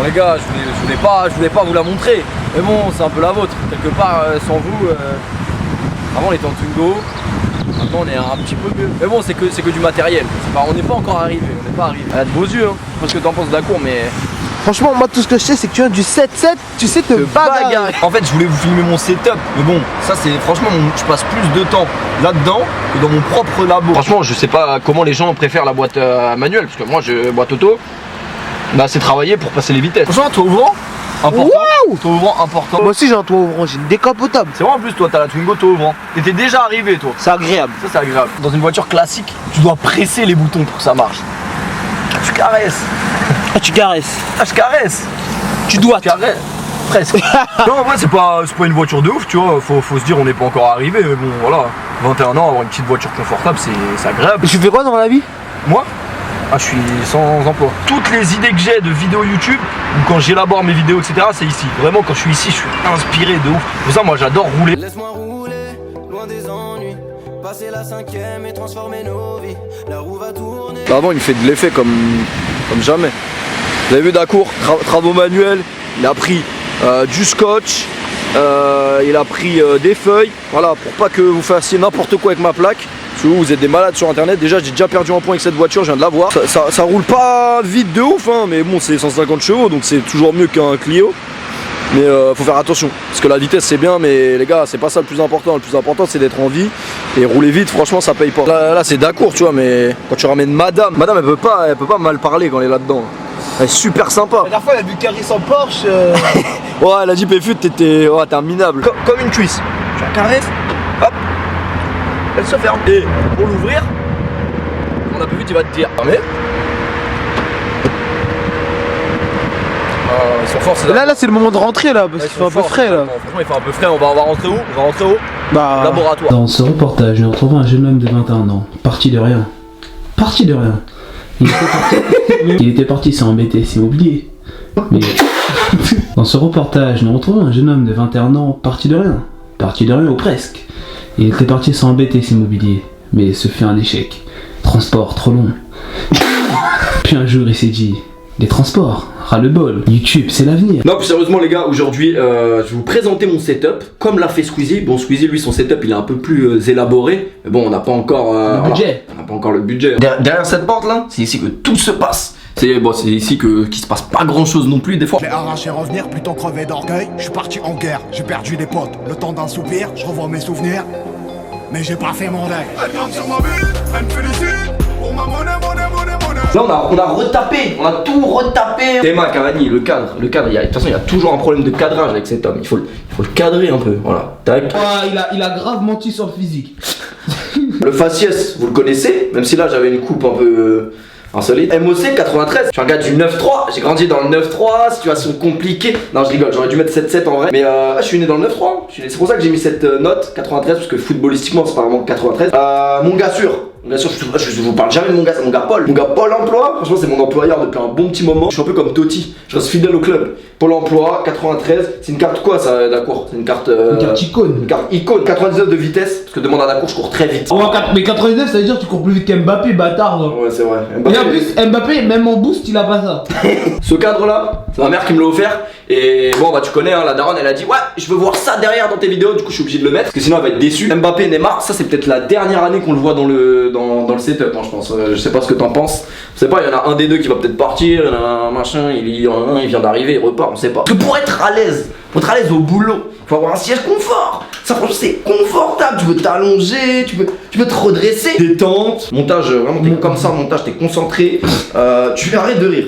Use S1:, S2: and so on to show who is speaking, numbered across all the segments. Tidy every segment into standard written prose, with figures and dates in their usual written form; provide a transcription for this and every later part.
S1: Bon les gars, je voulais pas vous la montrer. Mais bon, c'est un peu la vôtre. Quelque part, sans vous, avant on était en Twingo. Maintenant on est un petit peu mieux. Mais bon, c'est que du matériel. On n'est pas encore arrivé. Elle a de beaux yeux, hein. Je sais pas ce que t'en penses d'Acour, mais...
S2: Franchement, moi tout ce que je sais, c'est que tu viens du 7-7, tu sais te bagarrer.
S1: En fait, je voulais vous filmer mon setup, mais bon, ça c'est franchement, je passe plus de temps là-dedans que dans mon propre labo. Franchement, je sais pas comment les gens préfèrent la boîte manuelle, parce que moi, boîte auto, bah c'est travailler pour passer les vitesses. Franchement, toit ouvrant, important.
S2: Wow.
S1: Toit ouvrant, important.
S2: Moi aussi j'ai un toit ouvrant, j'ai une décapotable.
S1: C'est vrai en plus, toi, t'as la Twingo toit ouvrant. T'étais déjà arrivé, toi.
S2: C'est agréable.
S1: Ça, c'est agréable. Dans une voiture classique, tu dois presser les boutons pour que ça marche. Tu caresses.
S2: Ah, tu caresses.
S1: Ah, je caresse.
S2: Tu dois.
S1: Caresse. Presque. Non, en vrai, c'est pas une voiture de ouf, tu vois. Faut se dire, on n'est pas encore arrivé, mais bon, voilà. 21 ans, avoir une petite voiture confortable, c'est agréable.
S2: Et tu fais quoi dans la vie?
S1: Moi, je suis sans emploi. Toutes les idées que j'ai de vidéos YouTube, ou quand j'élabore mes vidéos, etc., c'est ici. Vraiment, quand je suis ici, je suis inspiré de ouf. Pour ça, moi, j'adore rouler.
S3: Laisse-moi rouler, loin des ennuis. Passer la 5ème et transformer nos vies. La roue va tourner.
S1: Bah avant, il fait de l'effet comme jamais. Vous avez vu d'Acour, travaux manuels, il a pris du scotch, il a pris des feuilles, voilà, pour pas que vous fassiez n'importe quoi avec ma plaque. Parce que vous êtes des malades sur internet. Déjà, j'ai déjà perdu un point avec cette voiture, je viens de la voir. Ça roule pas vite de ouf, hein, mais bon, c'est 150 chevaux, donc c'est toujours mieux qu'un Clio. Mais faut faire attention, parce que la vitesse c'est bien, mais les gars, c'est pas ça le plus important. Le plus important, c'est d'être en vie et rouler vite. Franchement, ça paye pas. Là c'est d'Acour, tu vois, mais quand tu ramènes Madame, elle peut pas mal parler quand elle est là-dedans. Elle est super sympa.
S2: La dernière fois, elle a vu Caris en Porsche.
S1: Ouais, elle a dit Péfut, t'es un minable. Comme une cuisse. Tu la caresses, hop, elle se ferme. Et pour l'ouvrir, on a Péfut, il va te dire mais ils sont forts,
S2: là c'est le moment de rentrer là, parce qu'il fait un peu frais là.
S1: Franchement, il fait un peu frais, on va rentrer où? On va rentrer où?
S2: Bah...
S1: Laboratoire.
S4: Dans ce reportage, nous retrouvons un jeune homme de 21 ans, parti de rien. Parti de rien. Il était parti sans embêter, c'est oublié. Mais... Dans ce reportage, nous retrouvons un jeune homme de 21 ans, parti de rien. Parti de rien ou presque. Il était parti sans embêter ses mobiliers, mais ce fut un échec. Transport trop long. Puis un jour il s'est dit, les transports, ras-le-bol, YouTube c'est l'avenir.
S1: Non, plus sérieusement les gars, aujourd'hui je vais vous présenter mon setup comme l'a fait Squeezie. Bon, Squeezie lui son setup il est un peu plus élaboré, mais bon on n'a pas encore
S2: le budget.
S1: On n'a pas encore le budget. Derrière cette porte là, c'est ici que tout se passe. C'est ici qu'il se passe pas grand chose non plus des fois.
S5: J'ai arraché revenir plutôt crevé d'orgueil. Je suis parti en guerre, j'ai perdu des potes. Le temps d'un soupir, je revois mes souvenirs. Mais j'ai pas fait mon deuil. Elle tombe sur ma vie, elle me félicite. Pour ma monnaie.
S1: Là on a retapé, on a tout retapé. Théma Cavani, le cadre, de toute façon il y a toujours un problème de cadrage avec cet homme. Il faut le cadrer un peu, voilà. Tac.
S2: Il a grave menti sur le physique.
S1: Le faciès, vous le connaissez, même si là j'avais une coupe un peu insolite. MOC 93, je suis un gars du 9-3, j'ai grandi dans le 9-3, situation compliquée. Non je rigole, j'aurais dû mettre 7-7 en vrai. Mais je suis né dans le 9-3, c'est pour ça que j'ai mis cette note 93, parce que footballistiquement c'est pas vraiment 93. Mon gars sûr. Bien sûr, je vous parle jamais de mon gars, c'est mon gars Paul. Mon gars Pôle emploi, franchement c'est mon employeur depuis un bon petit moment. Je suis un peu comme Totti, je reste fidèle au club. Pôle emploi, 93, c'est une carte quoi ça d'Acour? C'est une carte
S2: icône.
S1: Une carte icône, 99 de vitesse, parce que demande à Dacour je cours très vite.
S2: Mais 99 ça veut dire que tu cours plus vite qu'Mbappé, bâtard.
S1: Ouais c'est vrai.
S2: Et en plus Mbappé, même en boost il a pas ça.
S1: Ce cadre là, c'est ma mère qui me l'a offert. Et bon bah tu connais hein, la daronne elle a dit ouais je veux voir ça derrière dans tes vidéos, du coup je suis obligé de le mettre parce que sinon elle va être déçue. Mbappé, Neymar, ça c'est peut-être la dernière année qu'on le voit dans le setup hein, je pense. Je sais pas ce que t'en penses. Je sais pas, il y en a un des deux qui va peut-être partir, il y en a un machin, il vient d'arriver, il repart, on sait pas. Parce que pour être à l'aise au boulot, faut avoir un siège confort. Ça franchement c'est confortable, tu peux t'allonger, tu peux te redresser. Détente, montage, vraiment t'es comme ça, montage, t'es concentré, tu arrêtes de rire.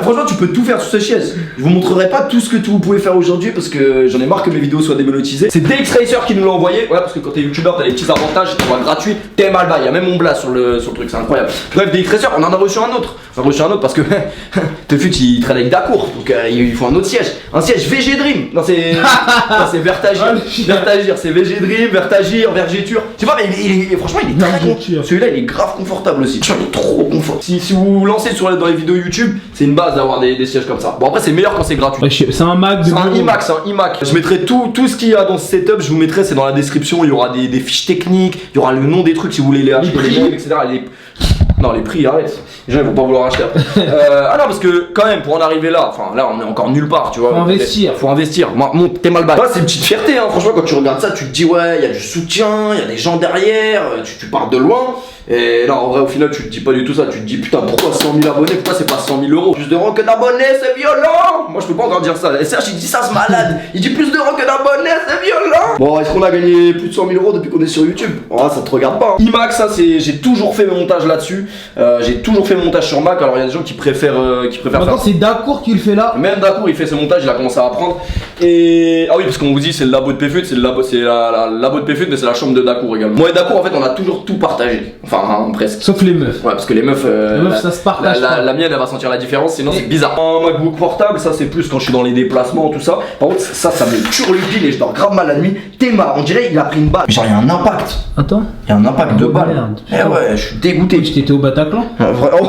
S1: Franchement tu peux tout faire sur ces chaises. Je vous montrerai pas tout ce que vous pouvez faire aujourd'hui parce que j'en ai marre que mes vidéos soient démonétisées. C'est DX Racer qui nous l'a envoyé. Ouais parce que quand t'es youtubeur t'as des petits avantages, tu vois gratuit, t'es mal bas, il y a même mon blast sur le truc, c'est incroyable. Bref DX Racer, on en a reçu un autre. Parce que Tefut il traîne avec Dacour, donc il faut un autre siège. Un siège VG Dream. Non c'est Vertagir. Vertagir, c'est VG Dream, Vertagir, Vergéture. Je sais pas mais franchement il est très bon. Celui-là il est grave confortable aussi. Il est trop confort. Si vous vous lancez dans les vidéos YouTube, c'est une base d'avoir des sièges comme ça. Bon après c'est meilleur quand c'est gratuit.
S4: Ouais, c'est un Mac de...
S1: C'est un iMac, c'est un iMac. Je mettrai tout ce qu'il y a dans ce setup, je vous mettrai, c'est dans la description, il y aura des fiches techniques, il y aura le nom des trucs si vous voulez les acheter, les mêmes, etc. Non, les prix, arrête. Les gens ils vont pas vouloir acheter après. Ah non, parce que quand même, pour en arriver là, enfin là, on est encore nulle part, tu vois.
S4: Faut investir.
S1: Faut investir. Moi, t'es mal bas. C'est une petite fierté, hein. Franchement, quand tu regardes ça, tu te dis, ouais, il y a du soutien, il y a des gens derrière, tu pars de loin. Et non, en vrai, au final, tu te dis pas du tout ça. Tu te dis, putain, pourquoi 100 000 abonnés? Pourquoi c'est pas 100 000 euros? Plus de rangs que d'abonnés, c'est violent! Moi, je peux pas encore dire ça. Et Serge, il dit ça, ce malade. Il dit plus de rangs que d'abonnés, c'est violent! Bon, est-ce qu'on a gagné plus de 100 000 euros depuis qu'on est sur YouTube? Oh, ça te regarde pas. Hein. IMAX, ça, j'ai toujours fait mes montages là-dessus. J'ai toujours fait mon montage sur Mac. Alors, il y a des gens qui préfèrent
S4: Maintenant, c'est Dacour qui le fait là.
S1: Même Dacour, il fait ses montages, il a commencé à apprendre. Et. Ah oui, parce qu'on vous dit, c'est le labo de PFUT, c'est le labo de PFUT, mais c'est la chambre de Dacour également. Moi et Dacour, en fait, on a toujours tout partagé. Enfin, hein, presque.
S4: Sauf les meufs.
S1: Ouais, parce que les meufs,
S4: ça se partage pas.
S1: La mienne, elle va sentir la différence, sinon c'est bizarre. Un MacBook portable, ça c'est plus quand je suis dans les déplacements, tout ça. Par contre, ça me turlupine et je dors grave mal la nuit. Théma, on dirait il a pris une balle. Genre, il y a un impact.
S4: Attends.
S1: Il y a un impact de balle.
S4: Merde.
S1: Eh ouais, je suis dégoûté.
S4: Tu t'étais au Bataclan?
S1: Vraiment.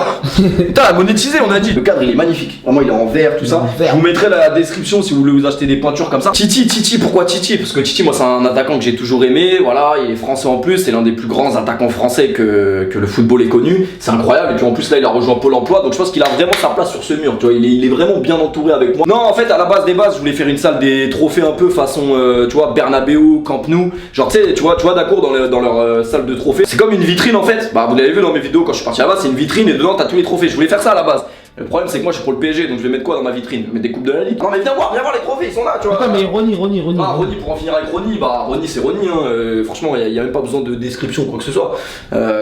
S1: Putain, monétisé, on a dit. Le cadre, il est magnifique. Vraiment, il est en verre, tout ça. Je vous mettrai la description si vous voulez vous acheter des peintures comme ça. Titi, pourquoi Titi? Parce que Titi, moi, c'est un attaquant que j'ai toujours aimé. Voilà, il est français en plus. C'est l'un des plus grands attaquants français que le football ait connu. C'est incroyable. Et puis en plus, là, il a rejoint Pôle emploi. Donc je pense qu'il a vraiment sa place sur ce mur. Tu vois, il est vraiment bien entouré avec moi. Non, en fait, à la base des bases, je voulais faire une salle des trophées un peu façon, tu vois, Bernabeu, Camp Nou. Genre, tu sais, tu vois, Dacour dans leur salle de trophées. C'est comme une vitrine en fait. Bah, vous l'avez vu dans mes vidéos quand je suis parti là-bas, c'est une vitrine et dedans, t'as tous les trophées. Je voulais faire ça à la base. Le problème c'est que moi je suis pour le PSG donc je vais mettre quoi dans ma vitrine? Je vais mettre des coupes de la Ligue. Non mais viens voir les trophées, ils sont là tu vois.
S4: Attends mais Ronny.
S1: Ah Ronny pour en finir avec Ronny, bah Ronny c'est Ronny hein. Franchement il y a même pas besoin de description ou quoi que ce soit.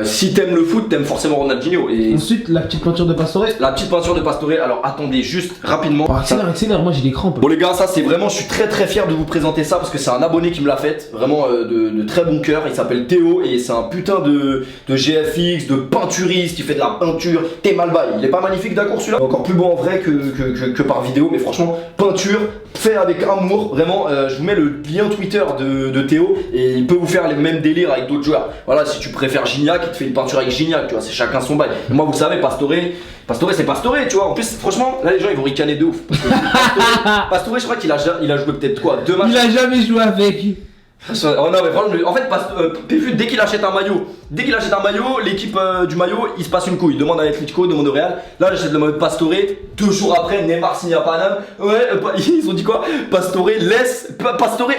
S1: Si t'aimes le foot, t'aimes forcément Ronaldinho. Et
S4: ensuite la petite peinture de Pastore.
S1: La petite peinture de Pastore, alors attendez juste rapidement.
S4: Oh, accélère, moi j'ai des crampes.
S1: Bon les gars ça c'est vraiment, je suis très fier de vous présenter ça parce que c'est un abonné qui me l'a fait. Vraiment de très bon cœur, il s'appelle Théo et c'est un putain de GFX, de peinturiste, il fait de la peinture. T'es mal bail, il est pas magnifique d'accord celui-là? Encore plus beau en vrai que par vidéo, mais franchement, peinture, fait avec amour, vraiment, je vous mets le lien Twitter de Théo et il peut vous faire les mêmes délires avec d'autres joueurs. Voilà, si tu préfères Gignac, il te fait une peinture avec Gignac, tu vois, c'est chacun son bail. Et moi, vous le savez, Pastore c'est Pastore, tu vois. En plus, franchement, là les gens ils vont ricaner de ouf. Parce que Pastore, je crois qu'il a joué peut-être quoi, 2 matchs.
S4: Il a jamais joué avec.
S1: Oh non mais franchement, en fait PFUT dès qu'il achète un maillot, l'équipe du maillot il se passe une couille. Demande à Atletico, demande au Real. Là j'achète le maillot de Pastore. 2 jours après Neymar signe à Paname. Ouais ils ont dit quoi? Pastore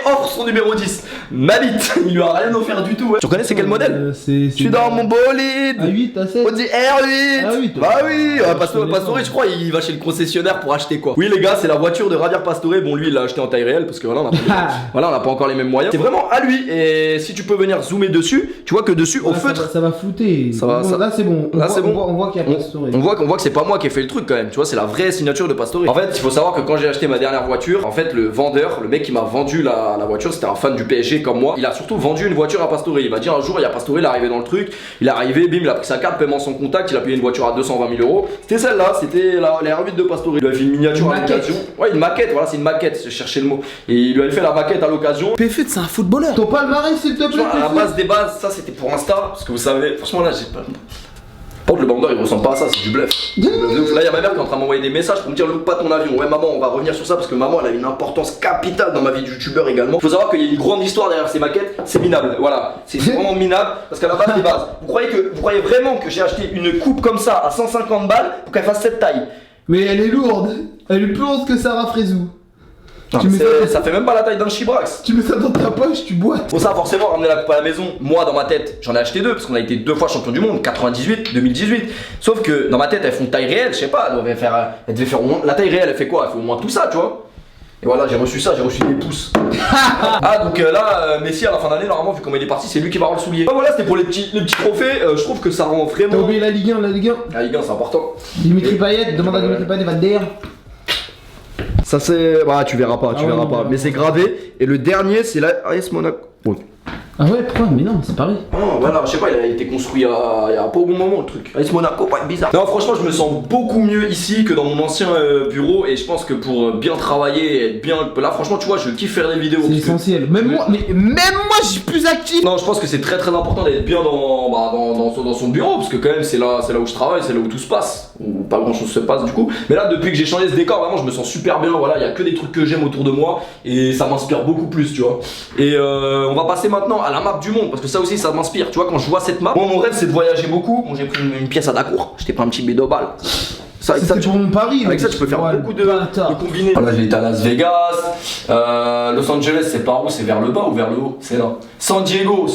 S1: offre son numéro 10. Ma bite, il lui a rien offert du tout. Ouais. Tu reconnais c'est quel modèle? Je suis dans mon bolide.
S4: A8, A7.
S1: On dit R8.
S4: A8.
S1: Bah oui, Pastore je crois il va chez le concessionnaire pour acheter quoi. Oui les gars c'est la voiture de Javier Pastore. Bon lui il l'a acheté en taille réelle parce que voilà on n'a pas encore les mêmes moyens. C'est vraiment à lui et si tu peux venir zoomer dessus, tu vois que dessus au feutre
S4: ça va flouter. Là c'est bon. On voit qu'il y a Pastore.
S1: On voit que c'est pas moi qui ai fait le truc quand même. Tu vois c'est la vraie signature de Pastore. En fait il faut savoir que quand j'ai acheté ma dernière voiture, en fait le vendeur, le mec qui m'a vendu la voiture, c'était un fan du PSG comme moi. Il a surtout vendu une voiture à Pastore. Il m'a dit un jour il y a Pastore, il est arrivé dans le truc, il est arrivé, bim il a pris sa carte, paiement sans contact, il a payé une voiture à 220 000 euros. C'était celle-là, c'était la R8 de Pastore. Il lui a fait une miniature à l'occasion. Ouais une maquette, voilà c'est une maquette, je cherchais le mot. Et il lui a fait la maquette à l'occasion.
S2: PFUT c'est un footballeur.
S4: Ton palmarès s'il te plaît.
S1: À la base des bases, ça c'était pour Insta, parce que vous savez, franchement là j'ai pas. Par contre le bandeur il ressemble pas à ça, c'est du bluff. Là il y a ma mère qui est en train de m'envoyer des messages pour me dire look pas ton avion. Ouais maman on va revenir sur ça parce que maman elle a une importance capitale dans ma vie de youtubeur également. Faut savoir qu'il y a une grande histoire derrière ces maquettes, c'est minable, voilà. C'est vraiment minable parce qu'à la base des bases, vous croyez vraiment que j'ai acheté une coupe comme ça à 150 balles pour qu'elle fasse cette taille?
S4: Mais elle est lourde, elle est plus lourde que Sarah Frézou.
S1: Ça fait même pas la taille d'un Chibrax.
S4: Tu mets ça dans ta poche, tu boites.
S1: Pour ça, forcément, ramener la coupe à la maison, moi dans ma tête, j'en ai acheté 2 parce qu'on a été 2 fois champion du monde, 98, 2018. Sauf que dans ma tête, elles font taille réelle, je sais pas, elles devaient faire au moins. La taille réelle, elle fait quoi? Elle fait au moins tout ça, tu vois. Et voilà, j'ai reçu ça, j'ai reçu des pouces. Ah, donc là, Messi à la fin d'année, normalement, vu comment il est parti, c'est lui qui va avoir le soulier. Ah, voilà, c'était pour les petits trophées. Je trouve que ça rend vraiment.
S4: T'as oublié la Ligue 1,
S1: La Ligue 1, c'est important.
S4: Dimitri Payet, demande à Dimitri Payet, il va te dire.
S1: Ça c'est. Bah tu verras pas, mais c'est gravé. Et le dernier c'est la AS Monaco. Bon.
S4: Ah ouais, pourquoi? Mais non, c'est pareil.
S1: Oh voilà, je sais pas, il a été construit il y a pas au bon moment le truc. AS Monaco, pas bizarre. Non franchement je me sens beaucoup mieux ici que dans mon ancien bureau. Et je pense que pour bien travailler et être bien. Là franchement tu vois je kiffe faire des vidéos.
S4: C'est essentiel. Même moi je suis plus actif.
S1: Non je pense que c'est très important d'être bien dans son bureau. Parce que quand même c'est là où je travaille, c'est là où tout se passe. Où pas grand chose se passe du coup. Mais là depuis que j'ai changé ce décor vraiment je me sens super bien. Voilà, il y a que des trucs que j'aime autour de moi. Et ça m'inspire beaucoup plus tu vois. Et on va passer maintenant à la map du monde, parce que ça aussi ça m'inspire. Tu vois, quand je vois cette map, moi mon rêve c'est de voyager beaucoup. Bon, j'ai pris une pièce à Dacour, j'étais pas un petit bédo balle. Ça,
S2: C'était pour mon pari.
S1: avec ça tu peux faire beaucoup de combinés. Là j'ai été à Las Vegas, Los Angeles c'est par où? C'est vers le bas ou vers le haut? C'est là. San Diego,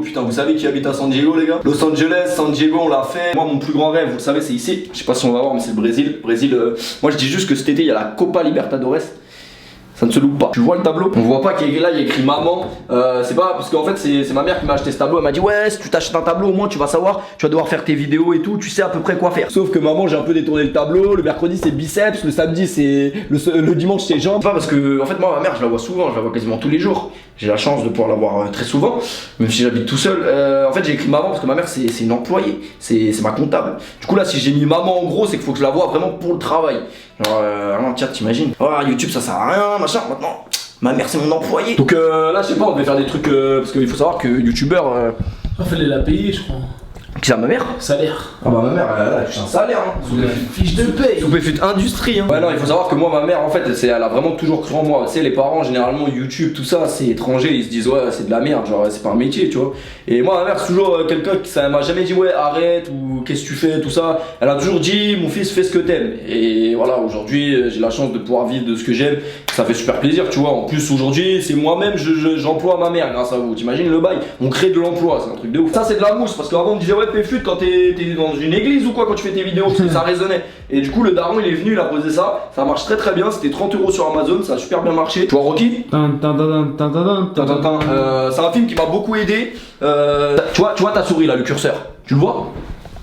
S1: putain, vous savez qui habite à San Diego les gars? Los Angeles, San Diego on l'a fait. Moi mon plus grand rêve, vous le savez, c'est ici. Je sais pas si on va voir mais c'est le Brésil. Moi je dis juste que cet été il y a la Copa Libertadores. Ça ne se loupe pas. Tu vois le tableau? On voit pas qu'il est là, il y a écrit maman. C'est pas parce qu'en fait c'est ma mère qui m'a acheté ce tableau. Elle m'a dit ouais, si tu t'achètes un tableau au moins tu vas savoir, tu vas devoir faire tes vidéos et tout, tu sais à peu près quoi faire. Sauf que maman j'ai un peu détourné le tableau. Le mercredi c'est biceps, le samedi c'est le dimanche c'est jambes. Pas parce que en fait moi ma mère je la vois souvent, je la vois quasiment tous les jours. J'ai la chance de pouvoir la voir très souvent, même si j'habite tout seul. En fait j'ai écrit maman parce que ma mère c'est une employée, c'est ma comptable. Du coup là si j'ai mis maman en gros c'est qu'il faut que je la vois vraiment pour le travail. Genre non tiens t'imagines. Oh YouTube ça sert à rien machin maintenant. Ma mère c'est mon employé. Donc là je sais pas on devait faire des trucs parce qu'il faut savoir que youtubeur
S4: fallait la payer je crois.
S1: Qui ça ma mère?
S4: Salaire.
S1: Ah bah ma mère elle touche un salaire hein.
S4: Sous la fiche de paye.
S1: Sous PFUT industrie hein. Ouais non il faut savoir que moi ma mère en fait elle a vraiment toujours cru en moi. Tu sais les parents généralement YouTube tout ça c'est étranger, ils se disent ouais c'est de la merde, genre c'est pas un métier tu vois. Et moi ma mère c'est toujours quelqu'un qui ça m'a jamais dit ouais arrête ou qu'est-ce que tu fais tout ça. Elle a toujours dit mon fils fais ce que t'aimes. Et voilà aujourd'hui j'ai la chance de pouvoir vivre de ce que j'aime. Ça fait super plaisir tu vois. En plus aujourd'hui c'est moi-même j'emploie ma mère grâce à vous. T'imagines le bail? On crée de l'emploi, c'est un truc de ouf. Ça c'est de la mousse parce qu'avant on me disait ouais PFUT quand t'es dans une église ou quoi quand tu fais tes vidéos parce que ça résonnait. Et du coup le daron il est venu, il a posé ça marche très très bien, c'était 30 € sur Amazon, ça a super bien marché. Tu vois Rocky? C'est un film qui m'a beaucoup aidé. Tu vois ta souris là, le curseur, tu le vois?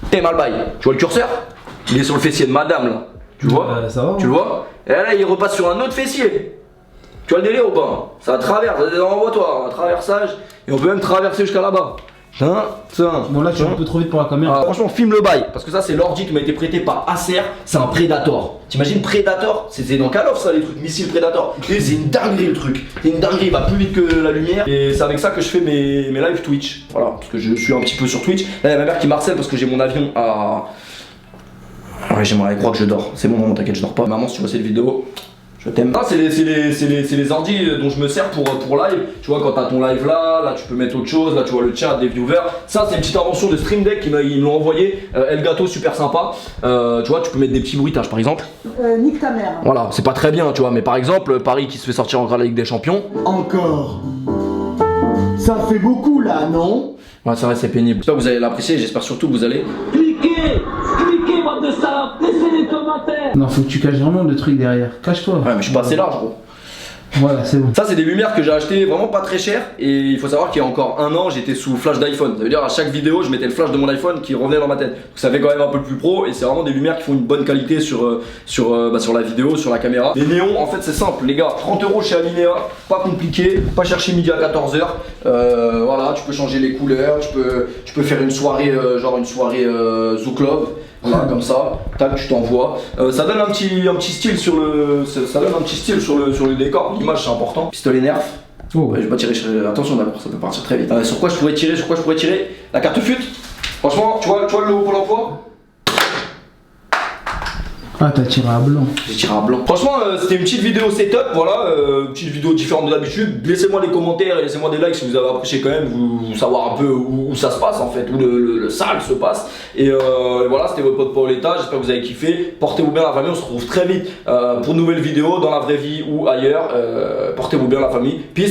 S1: T'es mal bail, tu vois le curseur? Il est sur le fessier de madame là, tu le vois?
S4: Ça va,
S1: tu le vois? Et là il repasse sur un autre fessier. Tu vois le délire ou pas? Ça traverse, envoie-toi, un traversage et on peut même traverser jusqu'à là-bas.
S4: Bon là tu es un peu trop vite pour la caméra.
S1: Franchement filme le bail parce que ça c'est l'ordi qui m'a été prêté par Acer. C'est un Predator. T'imagines Predator? C'était dans Call of ça les trucs missiles Predator. Et c'est une dinguerie le truc. C'est une dinguerie, il va plus vite que la lumière. Et c'est avec ça que je fais mes live Twitch. Voilà parce que je suis un petit peu sur Twitch. Là il y a ma mère qui m'harcèle parce que j'ai mon avion à... Ouais j'aimerais croire que je dors. C'est bon maman t'inquiète je dors pas. Maman si tu vois cette vidéo je t'aime. Ça c'est les ordi dont je me sers pour live. Tu vois quand t'as ton live là tu peux mettre autre chose, là tu vois le chat des viewers. Ça c'est une petite invention de Stream Deck ils me l'ont envoyé. Elgato super sympa. Tu vois tu peux mettre des petits bruitages par exemple.
S6: Nique ta mère.
S1: Voilà c'est pas très bien tu vois mais par exemple Paris qui se fait sortir en Ligue des Champions.
S2: Encore. Ça fait beaucoup là, non?
S1: Ouais c'est vrai c'est pénible. J'espère que vous allez l'apprécier, j'espère surtout que vous allez...
S7: Cliquez, bande de salopes, laissez les commentaires.
S4: Non faut que tu caches vraiment le truc derrière. Cache-toi.
S1: Ouais mais je suis pas assez large gros.
S4: Voilà c'est bon.
S1: Ça c'est des lumières que j'ai acheté vraiment pas très cher. Et il faut savoir qu'il y a encore un an j'étais sous flash d'iPhone. Ça veut dire à chaque vidéo je mettais le flash de mon iPhone qui revenait dans ma tête. Donc ça fait quand même un peu plus pro. Et c'est vraiment des lumières qui font une bonne qualité sur la vidéo, sur la caméra. Les néons en fait c'est simple les gars. 30 € chez Alinea, pas compliqué. Pas chercher midi à 14h. Voilà tu peux changer les couleurs. Tu peux faire une soirée genre une soirée Zoo Club. Voilà comme ça, tac tu t'envoies. Ça donne un petit style sur le. Ça donne un petit style sur le décor. L'image c'est important. Pistolet nerf.
S4: Oh.
S1: Ouais, je vais pas tirer. Attention d'accord, ça peut partir très vite. Sur quoi je pourrais tirer? La carte FUT. Franchement, tu vois le logo Pôle emploi?
S4: Ah t'as tiré à blanc.
S1: J'ai tiré à blanc. Franchement c'était une petite vidéo setup, voilà, une petite vidéo différente de d'habitude. Laissez-moi des commentaires et laissez-moi des likes si vous avez apprécié quand même, vous savoir un peu où ça se passe en fait, où le sale se passe. Et voilà, c'était votre pote Paoletta, j'espère que vous avez kiffé. Portez-vous bien la famille, on se retrouve très vite pour de nouvelles vidéos dans la vraie vie ou ailleurs. Portez-vous bien la famille. Peace.